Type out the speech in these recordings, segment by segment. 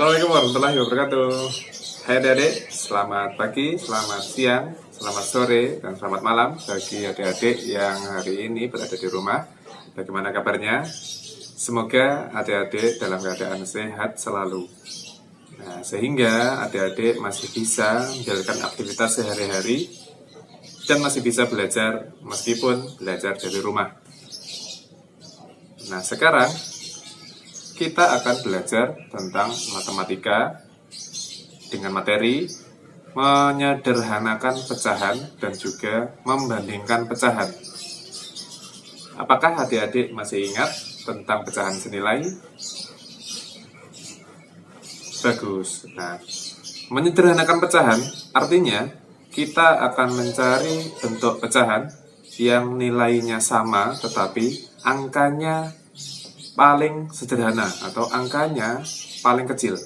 Assalamualaikum warahmatullahi wabarakatuh. Hai adik-adik, selamat pagi, selamat siang, selamat sore, dan selamat malam bagi adik-adik yang hari ini berada di rumah. Bagaimana kabarnya? Semoga adik-adik dalam keadaan sehat selalu. Nah, sehingga adik-adik masih bisa menjalankan aktivitas sehari-hari dan masih bisa belajar meskipun belajar dari rumah. Nah, sekarang kita akan belajar tentang matematika dengan materi menyederhanakan pecahan dan juga membandingkan pecahan. Apakah adik-adik masih ingat tentang pecahan senilai? Bagus. Nah, menyederhanakan pecahan artinya kita akan mencari bentuk pecahan yang nilainya sama tetapi angkanya paling sederhana atau angkanya paling kecil.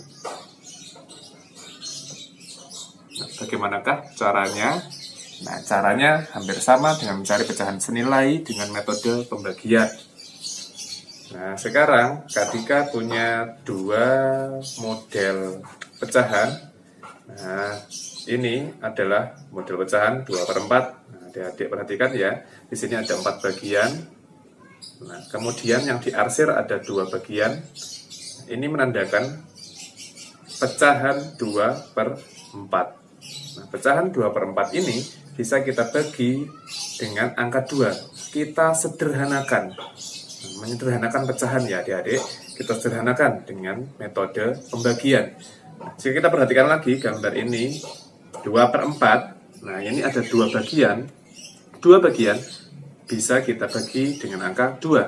Nah, bagaimanakah caranya? Nah, caranya hampir sama dengan mencari pecahan senilai dengan metode pembagian. Nah, sekarang Kadika punya dua model pecahan. Nah, ini adalah model pecahan 2/4. Nah, adik-adik perhatikan ya, di sini ada 4 bagian. Nah, kemudian yang diarsir ada 2 bagian. Ini menandakan pecahan 2/4. Nah, pecahan 2/4 ini bisa kita bagi dengan angka 2. Kita sederhanakan. Menyederhanakan pecahan ya adik-adik, kita sederhanakan dengan metode pembagian. Nah, jika kita perhatikan lagi gambar ini 2/4. Nah, ini ada 2 bagian. 2 bagian bisa kita bagi dengan angka 2.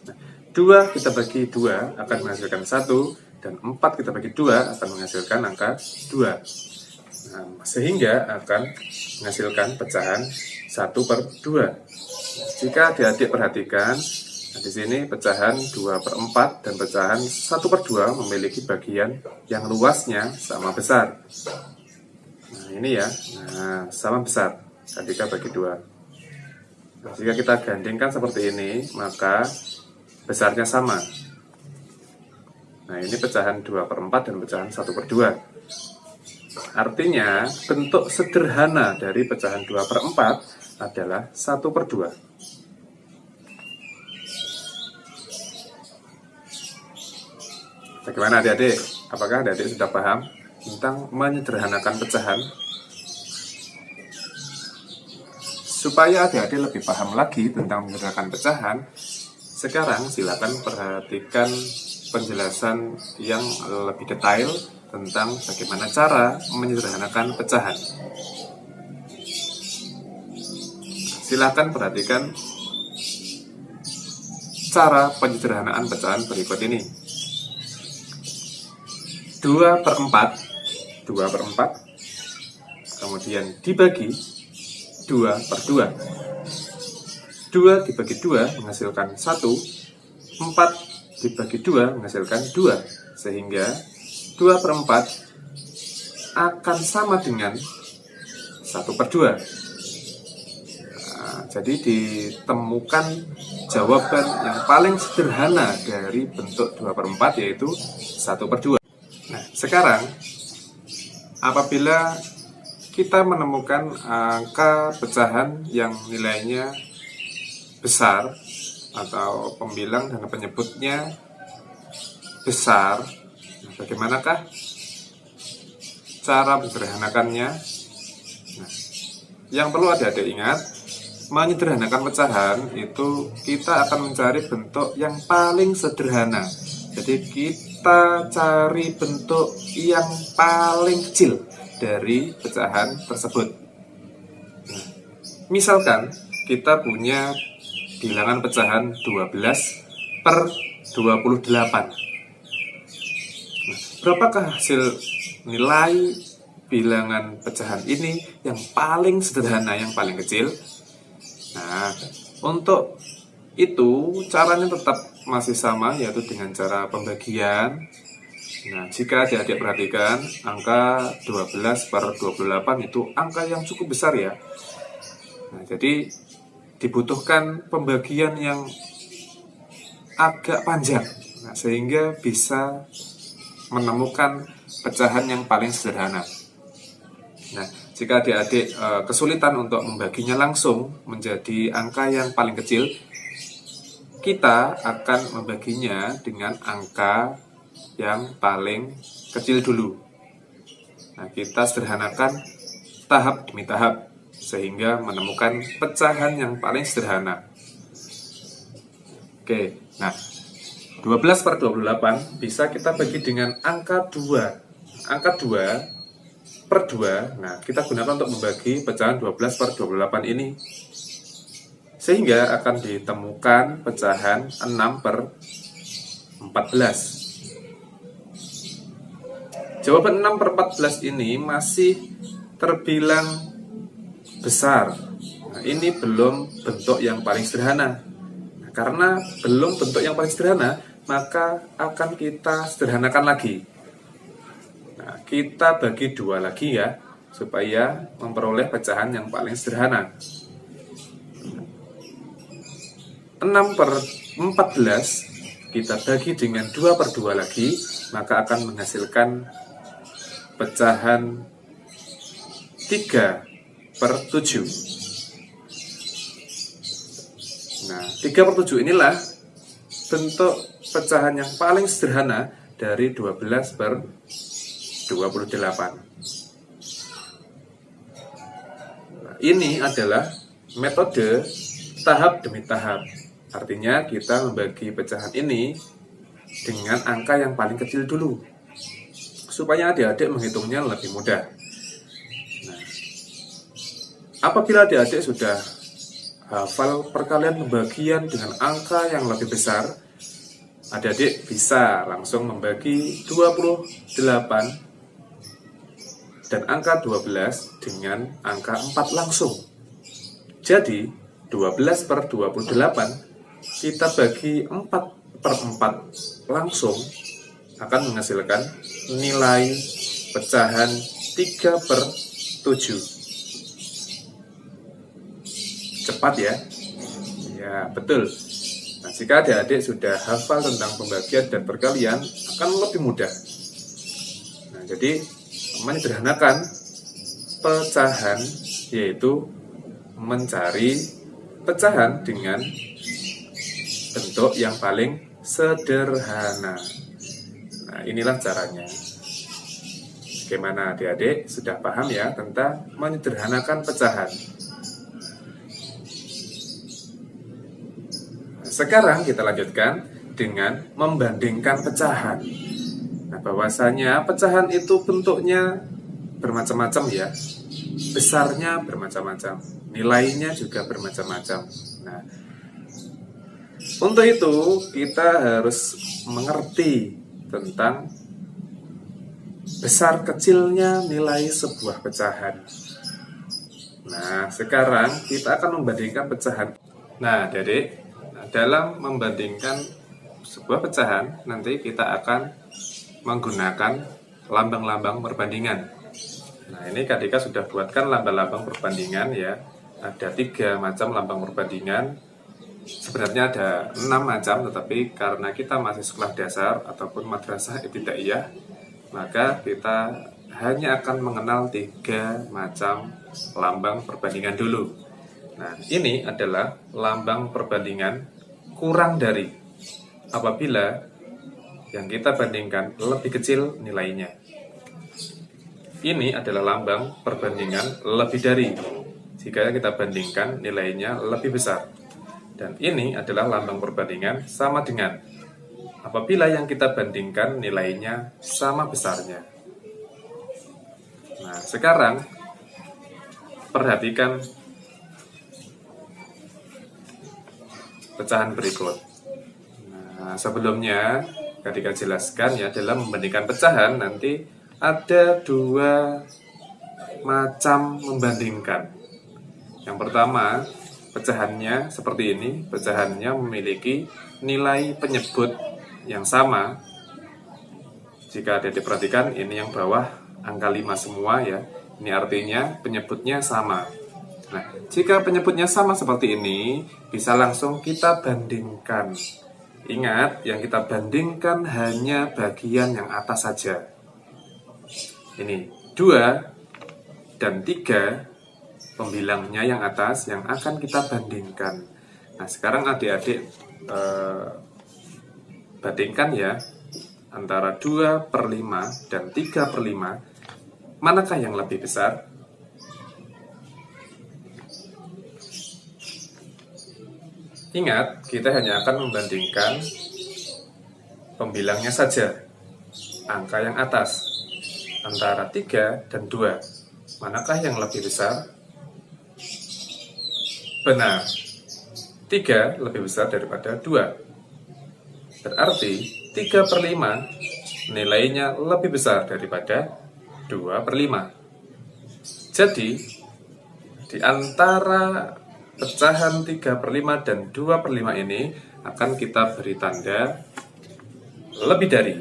Nah, 2 kita bagi 2 akan menghasilkan 1, dan 4 kita bagi 2 akan menghasilkan angka 2. Nah, sehingga akan menghasilkan pecahan 1/2. Jika adik-adik perhatikan, nah di sini pecahan 2/4 dan pecahan 1/2 memiliki bagian yang luasnya sama besar. Nah, ini ya, nah sama besar, ketika bagi 2. Nah, jika kita gandingkan seperti ini, maka besarnya sama. Nah, ini pecahan 2/4 dan pecahan 1/2. Artinya, bentuk sederhana dari pecahan 2/4 adalah 1/2. Bagaimana adik-adik? Apakah adik-adik sudah paham tentang menyederhanakan pecahan? Supaya adik-adik lebih paham lagi tentang menyederhanakan pecahan, sekarang silakan perhatikan penjelasan yang lebih detail tentang bagaimana cara menyederhanakan pecahan. Silakan perhatikan cara penyederhanaan pecahan berikut ini. 2/4, kemudian dibagi 2/2. 2 dibagi 2 menghasilkan 1, 4 dibagi 2 menghasilkan 2, sehingga 2/4 akan sama dengan 1/2. Nah, jadi ditemukan jawaban yang paling sederhana dari bentuk 2/4 yaitu 1/2. Nah, sekarang apabila kita menemukan angka pecahan yang nilainya besar atau pembilang dan penyebutnya besar, nah, bagaimanakah cara menyederhanakannya? Nah, yang perlu adik-adik ingat, menyederhanakan pecahan itu kita akan mencari bentuk yang paling sederhana. Jadi kita cari bentuk yang paling kecil dari pecahan tersebut. Nah, misalkan kita punya bilangan pecahan 12/28. Nah, berapakah hasil nilai bilangan pecahan ini yang paling sederhana, yang paling kecil? Nah, untuk itu caranya tetap masih sama, yaitu dengan cara pembagian. Nah, jika adik-adik perhatikan, angka 12/28 itu angka yang cukup besar ya. Nah, jadi dibutuhkan pembagian yang agak panjang, nah, sehingga bisa menemukan pecahan yang paling sederhana. Nah, jika adik-adik kesulitan untuk membaginya langsung menjadi angka yang paling kecil, kita akan membaginya dengan angka yang paling kecil dulu. Nah, kita sederhanakan tahap demi tahap sehingga menemukan pecahan yang paling sederhana. Oke, nah 12/28 bisa kita bagi dengan angka 2. Angka 2 per 2, nah kita gunakan untuk membagi pecahan 12/28 ini. Sehingga akan ditemukan pecahan 6/14. Jawaban 6/14 ini masih terbilang besar. Nah, ini belum bentuk yang paling sederhana. Nah, karena belum bentuk yang paling sederhana, maka akan kita sederhanakan lagi. Nah, kita bagi 2 lagi ya, supaya memperoleh pecahan yang paling sederhana. 6/14 kita bagi dengan 2/2 lagi, maka akan menghasilkan pecahan 3/7. Nah, 3/7 inilah bentuk pecahan yang paling sederhana dari 12/28. Nah, ini adalah metode tahap demi tahap. Artinya kita membagi pecahan ini dengan angka yang paling kecil dulu, supaya adik-adik menghitungnya lebih mudah. Nah, apabila adik-adik sudah hafal perkalian pembagian dengan angka yang lebih besar, adik-adik bisa langsung membagi 28 dan angka 12 dengan angka 4 langsung. Jadi 12/28 kita bagi 4/4 langsung akan menghasilkan nilai pecahan 3/7. Cepat ya? Ya, betul. Nah, jika adik-adik sudah hafal tentang pembagian dan perkalian, akan lebih mudah. Nah, jadi menyederhanakan pecahan, yaitu mencari pecahan dengan bentuk yang paling sederhana. Nah, inilah caranya. Bagaimana adik-adik? Sudah paham ya tentang menyederhanakan pecahan? Sekarang kita lanjutkan dengan membandingkan pecahan. Nah, bahwasanya pecahan itu bentuknya bermacam-macam ya. Besarnya bermacam-macam, nilainya juga bermacam-macam. Nah, untuk itu kita harus mengerti tentang besar kecilnya nilai sebuah pecahan. Nah, sekarang kita akan membandingkan pecahan. Nah, adik-adik, dalam membandingkan sebuah pecahan, nanti kita akan menggunakan lambang-lambang perbandingan. Nah, ini Kak sudah buatkan lambang-lambang perbandingan ya. Ada 3 macam lambang perbandingan. Sebenarnya ada 6 macam, tetapi karena kita masih sekolah dasar ataupun madrasah ibtidaiyah, maka kita hanya akan mengenal 3 macam lambang perbandingan dulu. Nah, ini adalah lambang perbandingan kurang dari, apabila yang kita bandingkan lebih kecil nilainya. Ini adalah lambang perbandingan lebih dari, jika kita bandingkan nilainya lebih besar. Dan ini adalah lambang perbandingan sama dengan, apabila yang kita bandingkan nilainya sama besarnya. Nah, sekarang perhatikan pecahan berikut. Nah, sebelumnya ketika jelaskan ya, dalam membandingkan pecahan nanti ada 2 macam membandingkan. Yang pertama, pecahannya seperti ini. Pecahannya memiliki nilai penyebut yang sama. Jika ada diperhatikan, ini yang bawah angka 5 semua ya. Ini artinya penyebutnya sama. Nah, jika penyebutnya sama seperti ini, bisa langsung kita bandingkan. Ingat, yang kita bandingkan hanya bagian yang atas saja. Ini 2 dan 3 pembilangnya yang atas yang akan kita bandingkan. Nah, sekarang adik-adik bandingkan ya antara 2/5 dan 3/5, manakah yang lebih besar? Ingat, kita hanya akan membandingkan pembilangnya saja, angka yang atas, antara 3 dan 2. Manakah yang lebih besar? Benar, 3 lebih besar daripada 2. Berarti 3/5 nilainya lebih besar daripada 2/5. Jadi, di antara pecahan 3/5 dan 2/5 ini akan kita beri tanda lebih dari.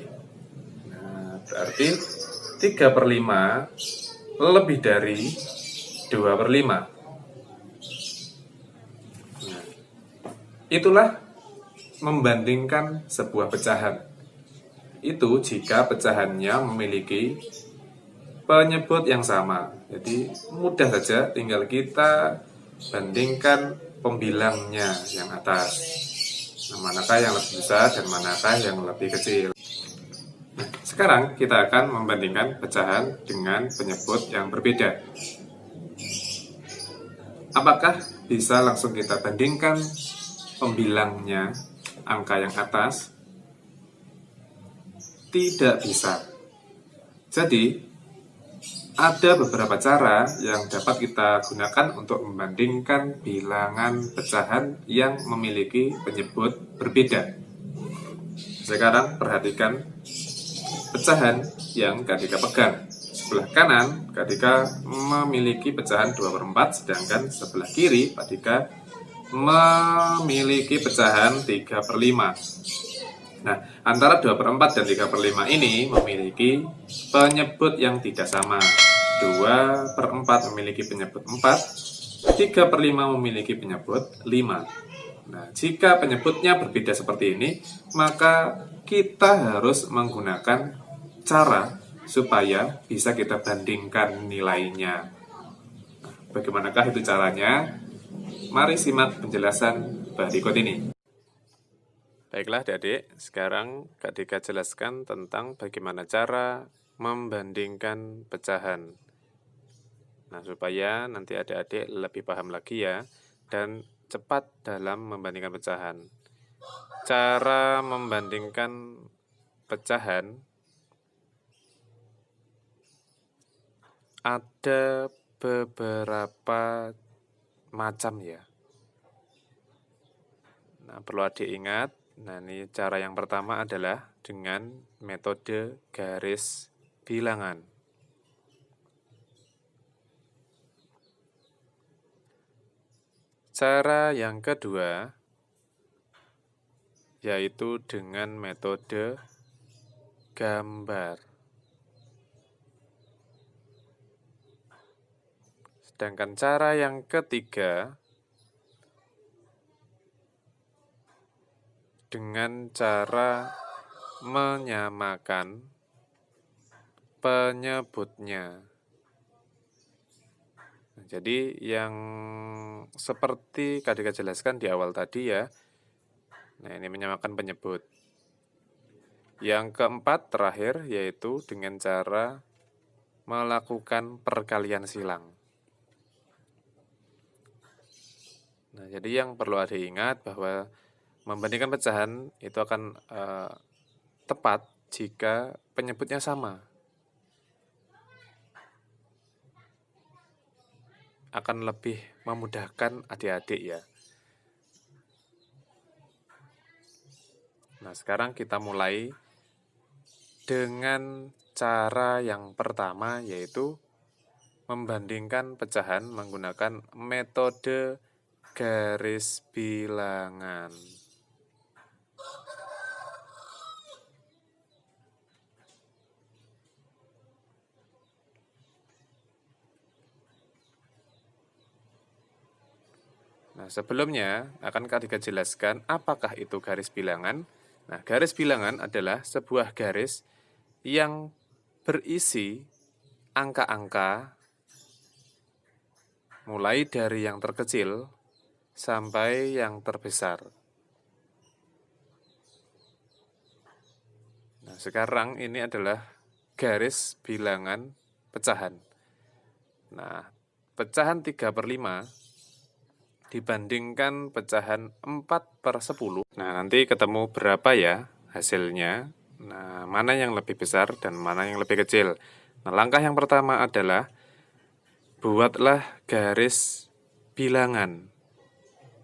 Nah, berarti 3/5 lebih dari 2/5. Nah, itulah membandingkan sebuah pecahan. Itu jika pecahannya memiliki penyebut yang sama. Jadi mudah saja, tinggal kita bandingkan pembilangnya yang atas. Nah, manakah yang lebih besar dan manakah yang lebih kecil. Nah, sekarang kita akan membandingkan pecahan dengan penyebut yang berbeda. Apakah bisa langsung kita bandingkan pembilangnya angka yang atas? Tidak bisa. Jadi, ada beberapa cara yang dapat kita gunakan untuk membandingkan bilangan pecahan yang memiliki penyebut berbeda. Sekarang perhatikan pecahan yang Kadika pegang. Sebelah kanan, Kadika memiliki pecahan 2/4, sedangkan sebelah kiri, Kadika memiliki pecahan 3/5. Nah, antara 2/4 dan 3/5 ini memiliki penyebut yang tidak sama. 2/4 memiliki penyebut 4, 3/5 memiliki penyebut 5. Nah, jika penyebutnya berbeda seperti ini, maka kita harus menggunakan cara supaya bisa kita bandingkan nilainya. Bagaimanakah itu caranya? Mari simak penjelasan berikut ini. Baiklah adik-adik, sekarang Kak Dika jelaskan tentang bagaimana cara membandingkan pecahan. Nah, supaya nanti adik-adik lebih paham lagi ya, dan cepat dalam membandingkan pecahan. Cara membandingkan pecahan ada beberapa macam ya. Nah, perlu adik ingat. Nah, ini cara yang pertama adalah dengan metode garis bilangan. Cara yang kedua yaitu dengan metode gambar. Sedangkan cara yang ketiga dengan cara menyamakan penyebutnya. Nah, jadi yang seperti Kak Dika jelaskan di awal tadi ya. Nah, ini menyamakan penyebut. Yang keempat terakhir yaitu dengan cara melakukan perkalian silang. Nah, jadi yang perlu ada ingat bahwa membandingkan pecahan itu akan tepat jika penyebutnya sama. Akan lebih memudahkan adik-adik ya. Nah, sekarang kita mulai dengan cara yang pertama yaitu membandingkan pecahan menggunakan metode garis bilangan. Nah, sebelumnya akan Kak jelaskan apakah itu garis bilangan. Nah, garis bilangan adalah sebuah garis yang berisi angka-angka mulai dari yang terkecil sampai yang terbesar. Nah, sekarang ini adalah garis bilangan pecahan. Nah, pecahan 3/5 dibandingkan pecahan 4/10. Nah, nanti ketemu berapa ya hasilnya. Nah, mana yang lebih besar dan mana yang lebih kecil. Nah, langkah yang pertama adalah buatlah garis bilangan.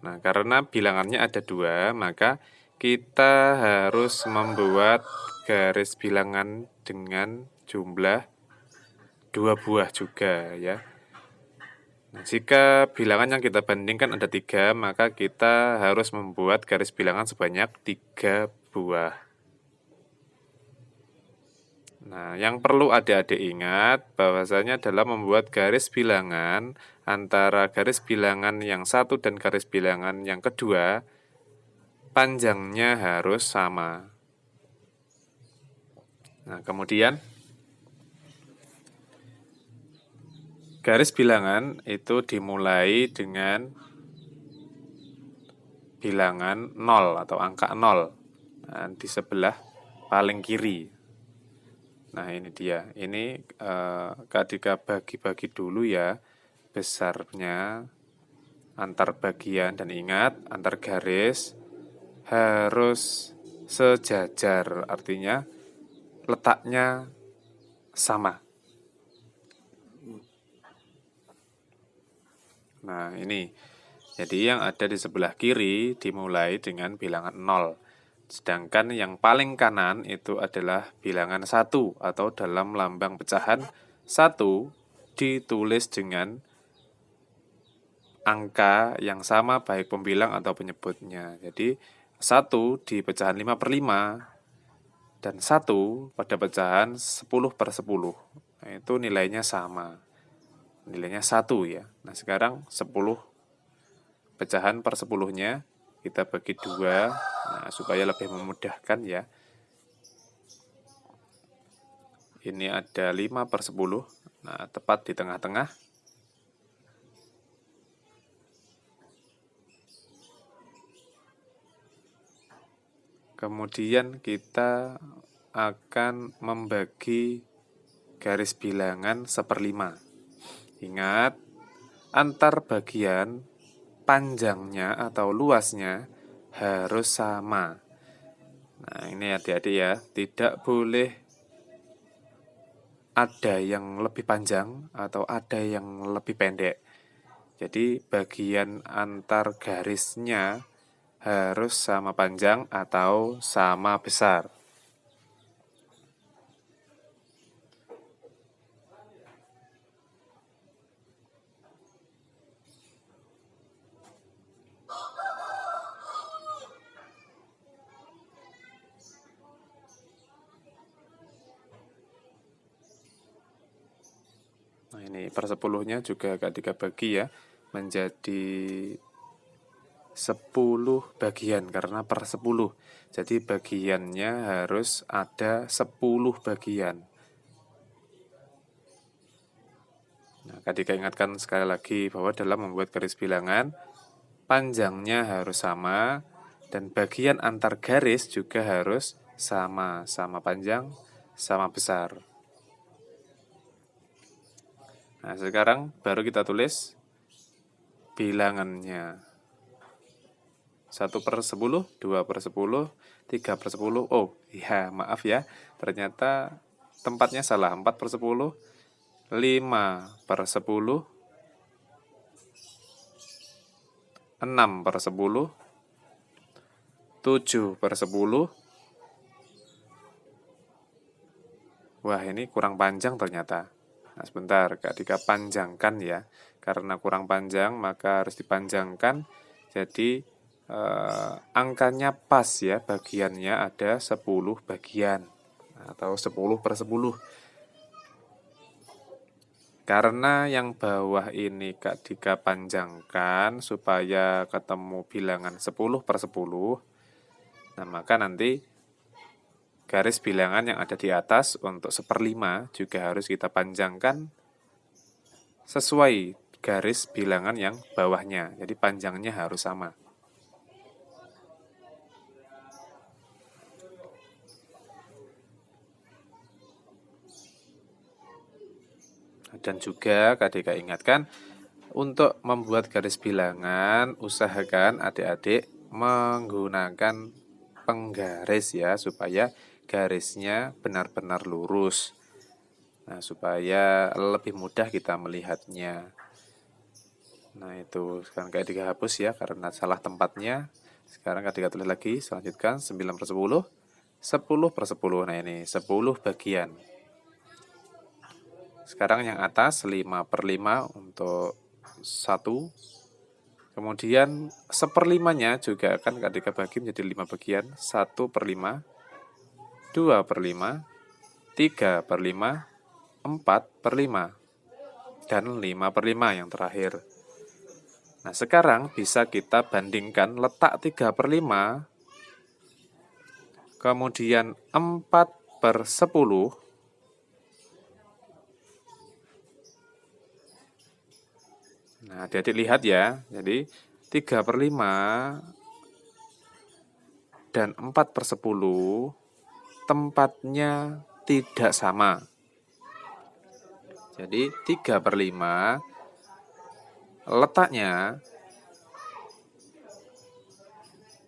Nah, karena bilangannya ada 2, maka kita harus membuat garis bilangan dengan jumlah 2 buah juga ya. Nah, jika bilangan yang kita bandingkan ada 3, maka kita harus membuat garis bilangan sebanyak 3 buah. Nah, yang perlu adik-adik ingat bahwasanya dalam membuat garis bilangan antara garis bilangan yang satu dan garis bilangan yang kedua, panjangnya harus sama. Nah, kemudian garis bilangan itu dimulai dengan bilangan 0 atau angka 0. Nah, di sebelah paling kiri. Nah, ini dia. Ini ketika bagi-bagi dulu ya besarnya antar bagian, dan ingat antar garis harus sejajar, artinya letaknya sama. Nah, ini. Jadi yang ada di sebelah kiri dimulai dengan bilangan 0. Sedangkan yang paling kanan itu adalah bilangan 1 atau dalam lambang pecahan 1 ditulis dengan angka yang sama baik pembilang atau penyebutnya. Jadi 1 di pecahan 5/5 dan 1 pada pecahan 10/10. Nah, itu nilainya sama. Nilainya 1 ya. Nah, sekarang 10 pecahan per 10-nya kita bagi 2, nah, supaya lebih memudahkan ya. Ini ada 5/10, nah tepat di tengah-tengah. Kemudian kita akan membagi garis bilangan 1/5. Ingat, antar bagian panjangnya atau luasnya harus sama. Nah, ini adik-adik ya, tidak boleh ada yang lebih panjang atau ada yang lebih pendek. Jadi bagian antar garisnya harus sama panjang atau sama besar. Nah, ini per 10-nya juga agak bagi ya, menjadi 10 bagian karena per 10. Jadi bagiannya harus ada 10 bagian. Nah, Kadika ingatkan sekali lagi bahwa dalam membuat garis bilangan, panjangnya harus sama, dan bagian antar garis juga harus sama, sama panjang, sama besar. Nah, sekarang baru kita tulis bilangannya. 1/10, 2/10, 3/10. Oh, ya maaf ya, ternyata tempatnya salah. 4/10, 5/10, 6/10, 7/10. Wah, ini kurang panjang ternyata. Nah, sebentar, Kak panjangkan ya. Karena kurang panjang, maka harus dipanjangkan. Jadi, angkanya pas ya, bagiannya ada 10 bagian. Atau 10/10. Karena yang bawah ini ketika panjangkan supaya ketemu bilangan 10/10, nah maka nanti garis bilangan yang ada di atas untuk 1/5 juga harus kita panjangkan sesuai garis bilangan yang bawahnya. Jadi panjangnya harus sama. Dan juga Kak ingatkan, untuk membuat garis bilangan, usahakan adik-adik menggunakan penggaris ya, supaya garisnya benar-benar lurus. Nah, supaya lebih mudah kita melihatnya. Nah, itu sekarang Kak hapus ya, karena salah tempatnya. Sekarang Kak tulis lagi, selanjutkan 9/10, 10/10. Nah, ini 10 bagian. Sekarang yang atas 5/5 untuk 1. Kemudian 1/5-nya juga akan Kak bagi menjadi 5 bagian. 1/5, 2/5, 3/5, 4/5, dan 5/5 yang terakhir. Nah, sekarang bisa kita bandingkan letak 3/5, kemudian 4/10, nah, adik-adik lihat ya, jadi 3/5 dan 4/10 tempatnya tidak sama. Jadi 3/5 letaknya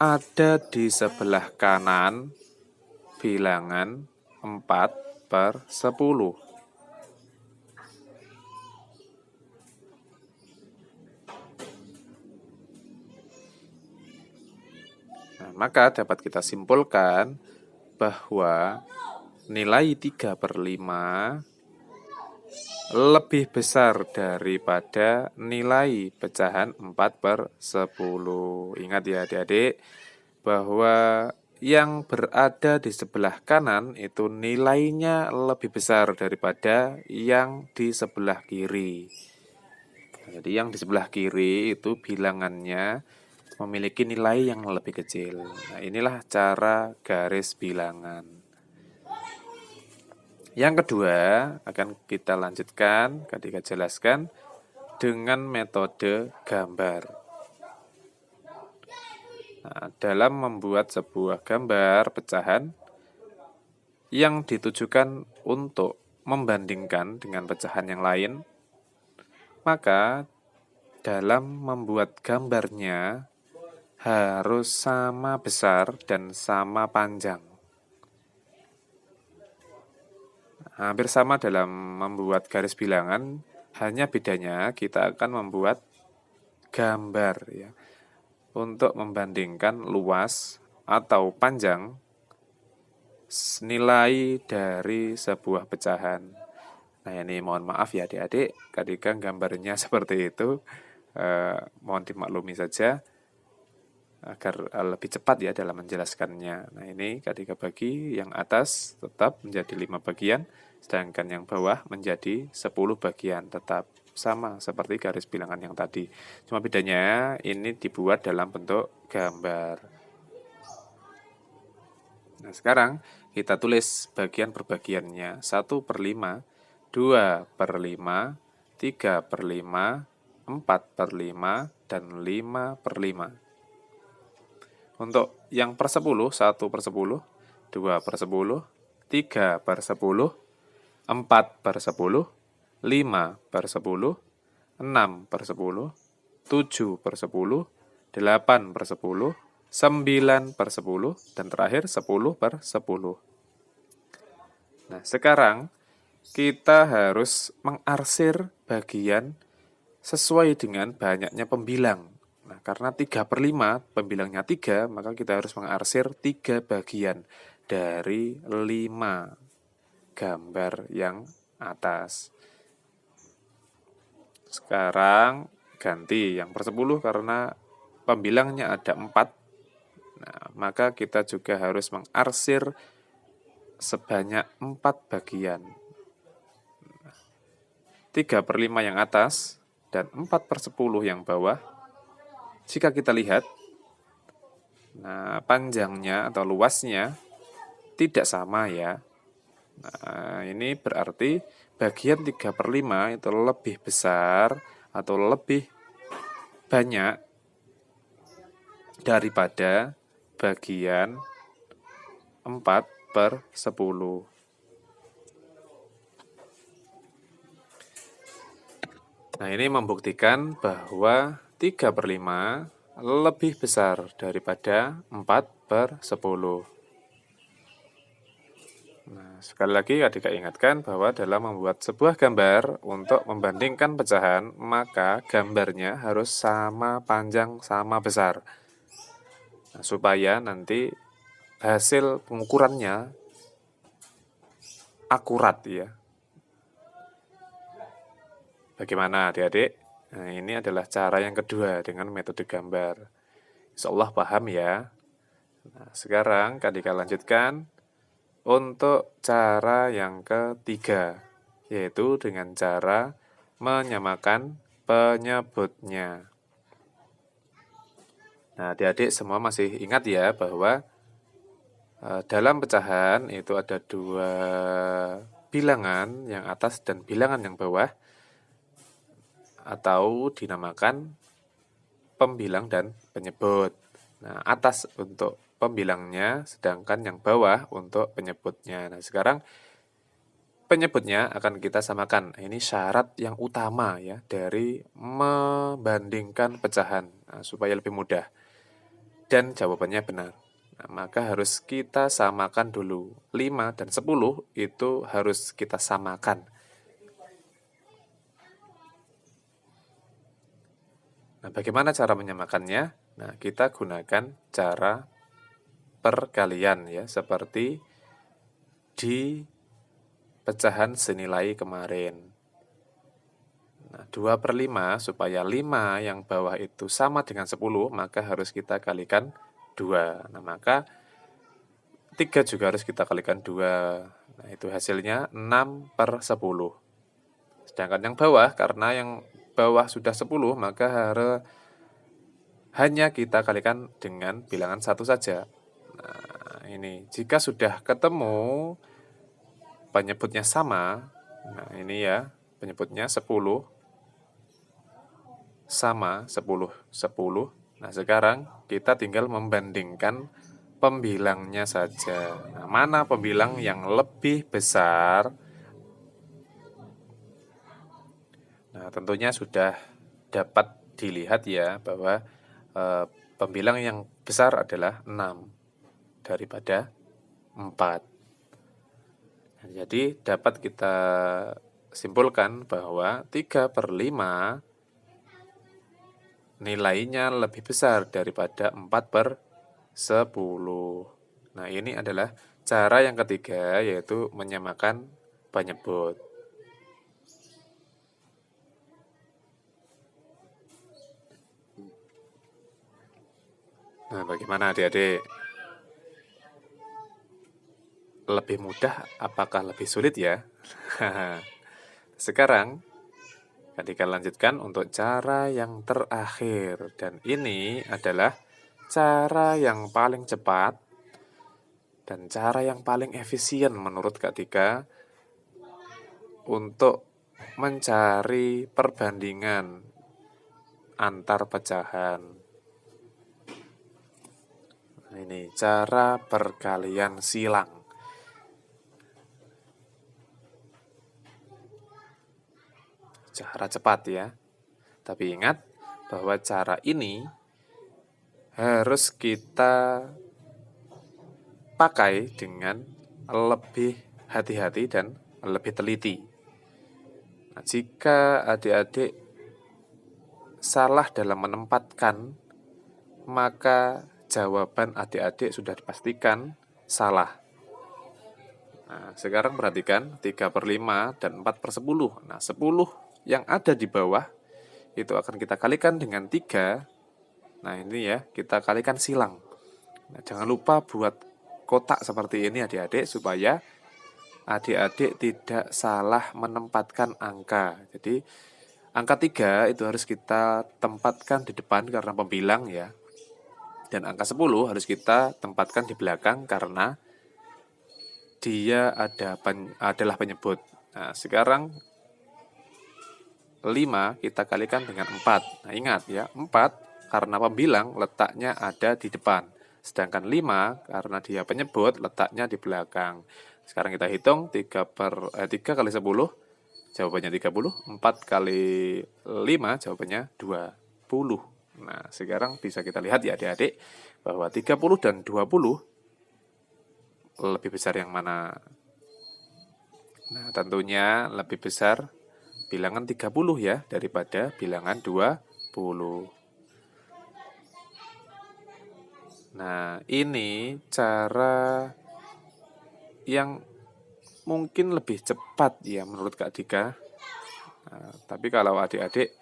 ada di sebelah kanan bilangan 4/10. Nah, maka dapat kita simpulkan bahwa nilai 3/5 lebih besar daripada nilai pecahan 4/10. Ingat ya adik-adik, bahwa yang berada di sebelah kanan itu nilainya lebih besar daripada yang di sebelah kiri. Jadi yang di sebelah kiri itu bilangannya memiliki nilai yang lebih kecil. Nah, inilah cara garis bilangan. Yang kedua, akan kita lanjutkan, ketika jelaskan dengan metode gambar. Nah, dalam membuat sebuah gambar pecahan yang ditujukan untuk membandingkan dengan pecahan yang lain, maka dalam membuat gambarnya harus sama besar dan sama panjang. Hampir sama dalam membuat garis bilangan, hanya bedanya kita akan membuat gambar ya, untuk membandingkan luas atau panjang nilai dari sebuah pecahan. Nah, ini mohon maaf ya adik-adik, ketika gambarnya seperti itu, mohon dimaklumi saja agar lebih cepat ya dalam menjelaskannya. Nah, ini ketika bagi yang atas tetap menjadi 5 bagian, sedangkan yang bawah menjadi 10 bagian, tetap sama seperti garis bilangan yang tadi. Cuma bedanya ini dibuat dalam bentuk gambar. Nah, sekarang kita tulis bagian per bagiannya. 1/5, 2/5, 3/5, 4/5, dan 5/5. Untuk yang per 10, 1/10, 2/10, 3/10, 4/10, 5/10, 6/10, 7/10, 8/10, 9/10, dan terakhir 10/10. Nah, sekarang kita harus mengarsir bagian sesuai dengan banyaknya pembilang. Nah, karena 3/5 pembilangnya 3, maka kita harus mengarsir 3 bagian dari 5 gambar yang atas. Sekarang ganti yang per 10 karena pembilangnya ada 4. Nah, maka kita juga harus mengarsir sebanyak 4 bagian. 3/5 yang atas dan 4/10 yang bawah. Jika kita lihat, nah panjangnya atau luasnya tidak sama ya. Nah, ini berarti bagian 3/5 itu lebih besar atau lebih banyak daripada bagian 4/10. Nah, ini membuktikan bahwa 3/5 lebih besar daripada 4/10. Nah, sekali lagi adik ingatkan bahwa dalam membuat sebuah gambar untuk membandingkan pecahan, maka gambarnya harus sama panjang, sama besar. Nah, supaya nanti hasil pengukurannya akurat ya. Bagaimana adik-adik? Nah, ini adalah cara yang kedua dengan metode gambar. Insya Allah paham ya. Nah, sekarang adik lanjutkan untuk cara yang ketiga, yaitu dengan cara menyamakan penyebutnya. Nah, adik-adik semua masih ingat ya bahwa dalam pecahan itu ada dua bilangan yang atas dan bilangan yang bawah, atau dinamakan pembilang dan penyebut. Nah, atas untuk pembilangnya, sedangkan yang bawah untuk penyebutnya. Nah, sekarang penyebutnya akan kita samakan. Ini syarat yang utama ya dari membandingkan pecahan, nah, supaya lebih mudah. Dan jawabannya benar. Nah, maka harus kita samakan dulu. 5 dan 10 itu harus kita samakan. Nah, bagaimana cara menyamakannya? Nah, kita gunakan cara perkalian ya, seperti di pecahan senilai kemarin. Nah, 2/5 supaya 5 yang bawah itu sama dengan 10, maka harus kita kalikan 2. Nah, maka 3 juga harus kita kalikan 2. Nah, itu hasilnya 6/10. Sedangkan yang bawah, karena yang bawah sudah 10, maka hanya kita kalikan dengan bilangan 1 saja. Nah, ini jika sudah ketemu penyebutnya sama, nah ini ya, penyebutnya 10 sama 10, 10. Nah, sekarang kita tinggal membandingkan pembilangnya saja. Nah, mana pembilang yang lebih besar? Nah, tentunya sudah dapat dilihat ya bahwa pembilang yang besar adalah 6 daripada 4. Nah, jadi dapat kita simpulkan bahwa 3/5 nilainya lebih besar daripada 4/10. Nah, ini adalah cara yang ketiga, yaitu menyamakan penyebut. Nah, bagaimana adik-adik? Lebih mudah apakah lebih sulit ya? Sekarang adik lanjutkan untuk cara yang terakhir, dan ini adalah cara yang paling cepat dan cara yang paling efisien menurut Kak Dika untuk mencari perbandingan antar pecahan. Ini cara perkalian silang. Cara cepat ya. Tapi ingat bahwa cara ini harus kita pakai dengan lebih hati-hati dan lebih teliti. Nah, jika adik-adik salah dalam menempatkan, maka jawaban adik-adik sudah dipastikan salah. Nah, sekarang perhatikan 3/5 dan 4/10. Nah, 10 yang ada di bawah itu akan kita kalikan dengan 3. Nah, ini ya, kita kalikan silang. Nah, jangan lupa buat kotak seperti ini adik-adik supaya adik-adik tidak salah menempatkan angka. Jadi angka 3 itu harus kita tempatkan di depan karena pembilang ya. Dan angka 10 harus kita tempatkan di belakang karena dia adalah penyebut. Nah, sekarang 5 kita kalikan dengan 4. Nah, ingat ya, 4 karena pembilang letaknya ada di depan. Sedangkan 5 karena dia penyebut letaknya di belakang. Sekarang kita hitung 3 kali 10, jawabannya 30. 4 kali 5, jawabannya 20. Nah, sekarang bisa kita lihat ya adik-adik, bahwa 30 dan 20 lebih besar yang mana? Nah, tentunya lebih besar bilangan 30 ya, daripada bilangan 20. Nah, ini cara yang mungkin lebih cepat ya menurut Kak Dika. Nah, tapi kalau adik-adik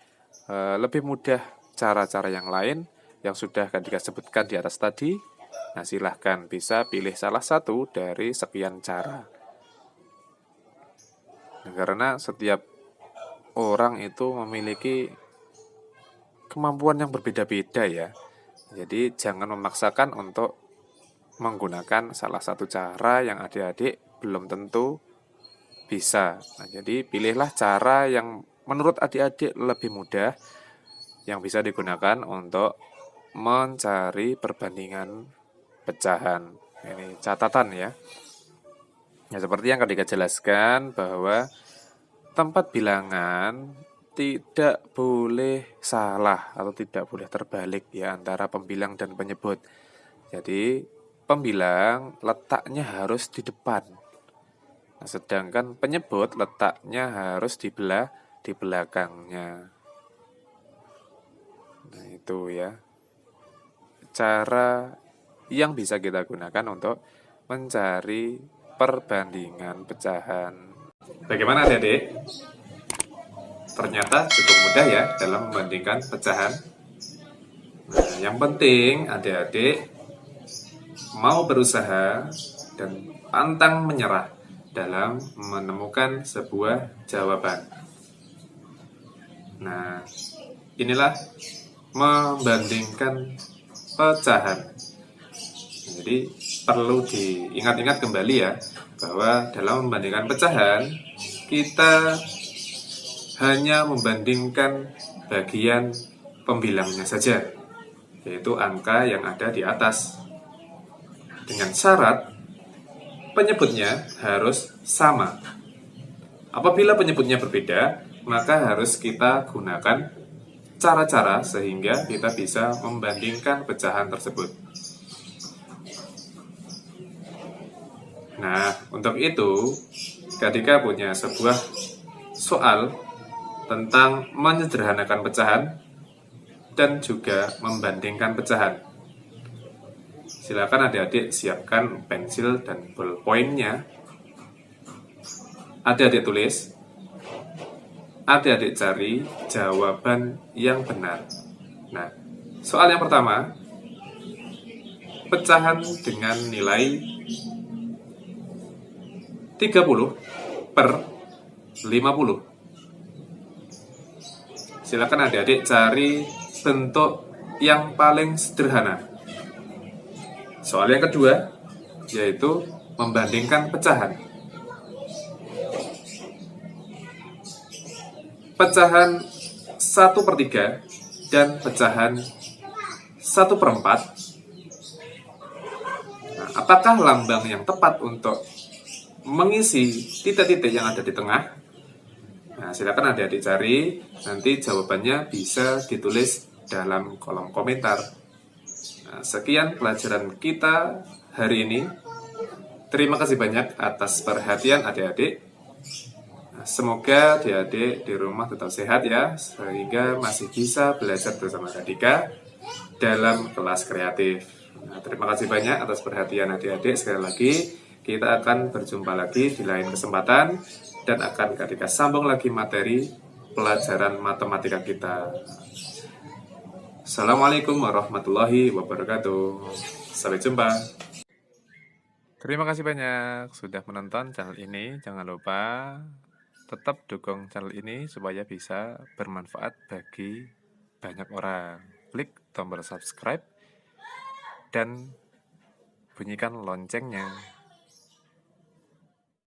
lebih mudah cara-cara yang lain yang sudah Kak Dika sebutkan di atas tadi, nah silahkan bisa pilih salah satu dari sekian cara. Nah, karena setiap orang itu memiliki kemampuan yang berbeda-beda ya. Jadi jangan memaksakan untuk menggunakan salah satu cara yang adik-adik belum tentu bisa. Nah, jadi pilihlah cara yang menurut adik-adik lebih mudah yang bisa digunakan untuk mencari perbandingan pecahan. Ini catatan ya. Ya, seperti yang Kak jelaskan bahwa tempat bilangan tidak boleh salah atau tidak boleh terbalik ya antara pembilang dan penyebut. Jadi pembilang letaknya harus di depan. Nah, sedangkan penyebut letaknya harus di belakangnya. Nah, itu ya. Cara yang bisa kita gunakan untuk mencari perbandingan pecahan. Bagaimana adik-adik? Ternyata cukup mudah ya dalam membandingkan pecahan. Nah, yang penting adik-adik mau berusaha dan pantang menyerah dalam menemukan sebuah jawaban. Nah, inilah membandingkan pecahan. Jadi perlu diingat-ingat kembali ya, bahwa dalam membandingkan pecahan, kita hanya membandingkan bagian pembilangnya saja, yaitu angka yang ada di atas. Dengan syarat, penyebutnya harus sama. Apabila penyebutnya berbeda, maka harus kita gunakan cara-cara sehingga kita bisa membandingkan pecahan tersebut. Nah, untuk itu, Kak Dika punya sebuah soal tentang menyederhanakan pecahan dan juga membandingkan pecahan. Silakan adik-adik siapkan pensil dan ballpoint-nya. Adik-adik tulis, adik-adik cari jawaban yang benar. Nah, soal yang pertama, pecahan dengan nilai 30 per 50. Silakan adik-adik cari bentuk yang paling sederhana. Soal yang kedua, yaitu membandingkan pecahan. Pecahan 1/3 dan pecahan 1/4. Nah, apakah lambang yang tepat untuk mengisi titik-titik yang ada di tengah? Nah, silakan adik-adik cari, nanti jawabannya bisa ditulis dalam kolom komentar. Nah, sekian pelajaran kita hari ini. Terima kasih banyak atas perhatian adik-adik. Nah, semoga adik-adik di rumah tetap sehat ya, sehingga masih bisa belajar bersama Kak Dika dalam kelas kreatif. Nah, terima kasih banyak atas perhatian adik-adik. Sekali lagi, kita akan berjumpa lagi di lain kesempatan dan akan Kak Dika sambung lagi materi pelajaran matematika kita. Assalamualaikum warahmatullahi wabarakatuh. Sampai jumpa. Terima kasih banyak sudah menonton channel ini. Jangan lupa tetap dukung channel ini supaya bisa bermanfaat bagi banyak orang. Klik tombol subscribe dan bunyikan loncengnya.